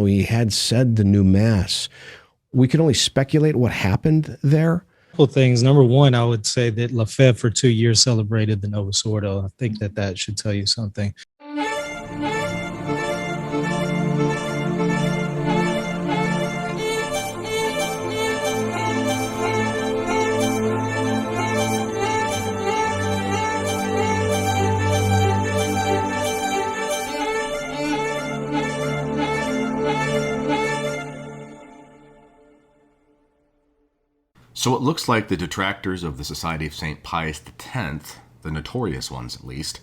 We had said the new mass. We could only speculate what happened there. Couple things. Number one, I would say that Lefebvre for 2 years celebrated the Novus Ordo. I think that should tell you something. So it looks like the detractors of the Society of St. Pius X, the notorious ones at least,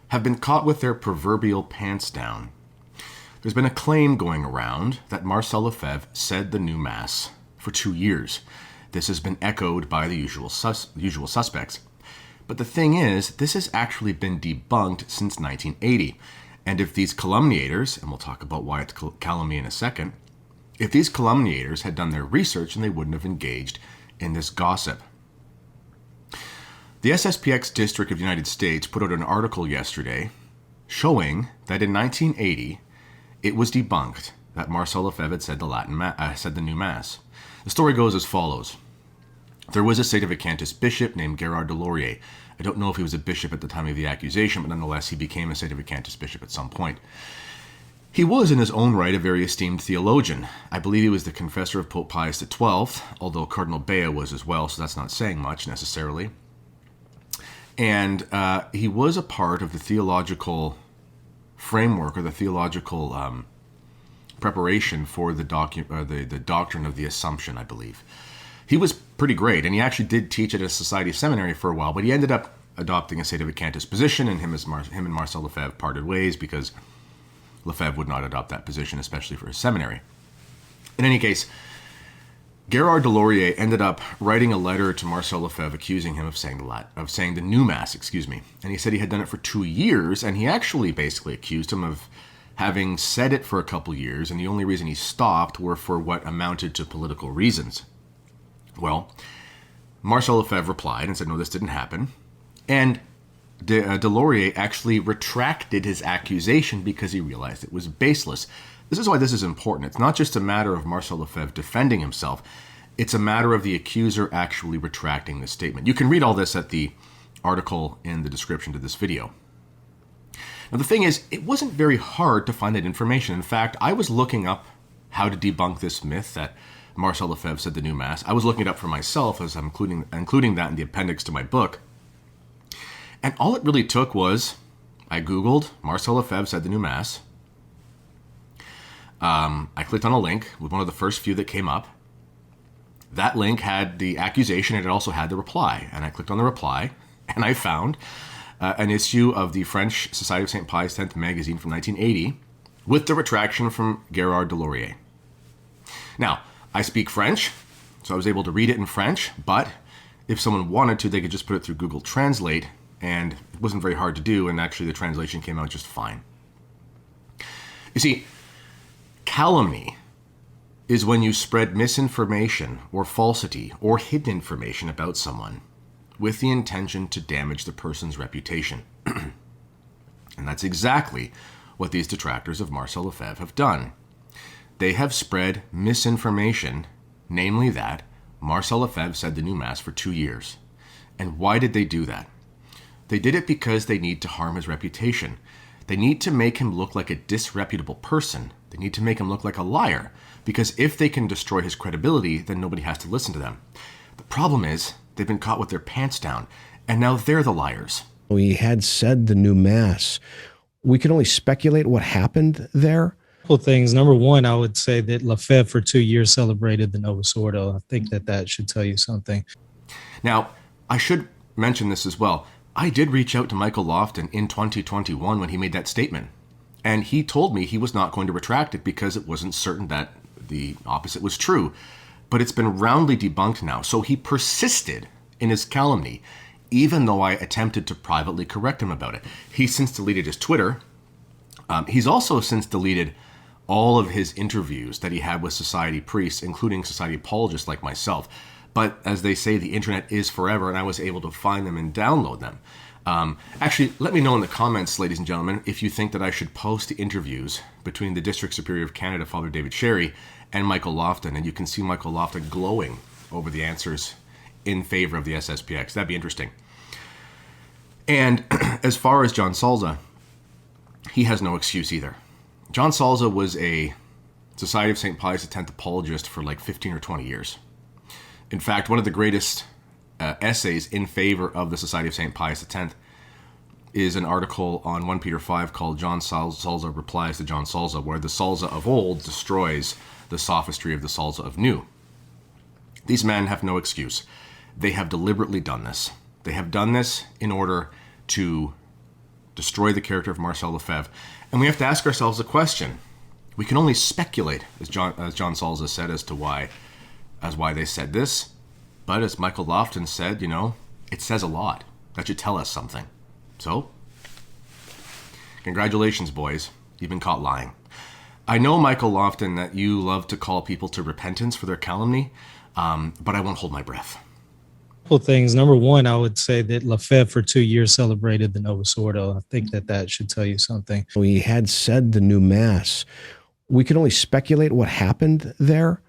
have been caught with their proverbial pants down. There's been a claim going around that Marcel Lefebvre said the new Mass for 2 years. This has been echoed by the usual suspects. But the thing is, this has actually been debunked since 1980. And if these calumniators, and we'll talk about why it's calumny in a second, if these calumniators had done their research, then they wouldn't have engaged in this gossip. The SSPX District of the United States put out an article yesterday showing that in 1980 it was debunked that Marcel Lefebvre had said the new Mass. The story goes as follows. There was a Sedevacantist bishop named Gerard de Laurier. I don't know if he was a bishop at the time of the accusation, but nonetheless he became a Sedevacantist bishop at some point. He was, in his own right, a very esteemed theologian. I believe he was the confessor of Pope Pius XII, although Cardinal Bea was as well, so that's not saying much necessarily. And he was a part of the theological framework or the theological preparation for the doctrine of the Assumption, I believe. He was pretty great, and he actually did teach at a society seminary for a while, but he ended up adopting a Sedevacantist position, and him and Marcel Lefebvre parted ways because Lefebvre would not adopt that position, especially for his seminary. In any case, Gerard de Laurier ended up writing a letter to Marcel Lefebvre accusing him of saying the new Mass, and he said he had done it for 2 years, and he actually basically accused him of having said it for a couple years, and the only reason he stopped were for what amounted to political reasons. Well, Marcel Lefebvre replied and said, no, this didn't happen, and de Laurier actually retracted his accusation because he realized it was baseless. This is why this is important. It's not just a matter of Marcel Lefebvre defending himself. It's a matter of the accuser actually retracting the statement. You can read all this at the article in the description to this video. Now, the thing is, it wasn't very hard to find that information. In fact, I was looking up how to debunk this myth that Marcel Lefebvre said the new Mass. I was looking it up for myself, as I'm including that in the appendix to my book. And all it really took was, I Googled Marcel Lefebvre said the new Mass. I clicked on a link with one of the first few that came up. That link had the accusation and it also had the reply. And I clicked on the reply and I found an issue of the French Society of St. Pius X magazine from 1980 with the retraction from Gerard de Laurier. Now, I speak French, so I was able to read it in French, but if someone wanted to, they could just put it through Google Translate, and it wasn't very hard to do, and actually the translation came out just fine. You see, calumny is when you spread misinformation or falsity or hidden information about someone with the intention to damage the person's reputation. And that's exactly what these detractors of Marcel Lefebvre have done. They have spread misinformation, namely that Marcel Lefebvre said the new Mass for 2 years. And why did they do that? They did it because they need to harm his reputation. They need to make him look like a disreputable person. They need to make him look like a liar, because if they can destroy his credibility, then nobody has to listen to them. The problem is, they've been caught with their pants down, and now they're the liars. We had said the new Mass. We could only speculate what happened there. Couple things. Number one, I would say that Lefebvre for 2 years celebrated the Novus Ordo. I think that should tell you something. Now, I should mention this as well. I did reach out to Michael Lofton in 2021 when he made that statement. And he told me he was not going to retract it because it wasn't certain that the opposite was true. But it's been roundly debunked now. So he persisted in his calumny, even though I attempted to privately correct him about it. He's since deleted his Twitter. He's also since deleted all of his interviews that he had with society priests, including society apologists like myself. But as they say, the internet is forever, and I was able to find them and download them. Actually, let me know in the comments, ladies and gentlemen, if you think that I should post the interviews between the District Superior of Canada, Father David Sherry, and Michael Lofton. And you can see Michael Lofton glowing over the answers in favor of the SSPX. That'd be interesting. And as far as John Salza, he has no excuse either. John Salza was a Society of St. Pius X apologist for like 15 or 20 years. In fact, one of the greatest essays in favor of the Society of St. Pius X is an article on 1 Peter 5 called John Salza Replies to John Salza, where the Salza of old destroys the sophistry of the Salza of new. These men have no excuse. They have deliberately done this. They have done this in order to destroy the character of Marcel Lefebvre. And we have to ask ourselves a question. We can only speculate, as John Salza said, as why they said this. But as Michael Lofton said, you know, it says a lot. That should tell us something. So, congratulations, boys. You've been caught lying. I know, Michael Lofton, that you love to call people to repentance for their calumny, but I won't hold my breath. Couple things. Number one, I would say that Lefebvre for 2 years celebrated the Novus Ordo. I think that should tell you something. We had said the new Mass. We can only speculate what happened there,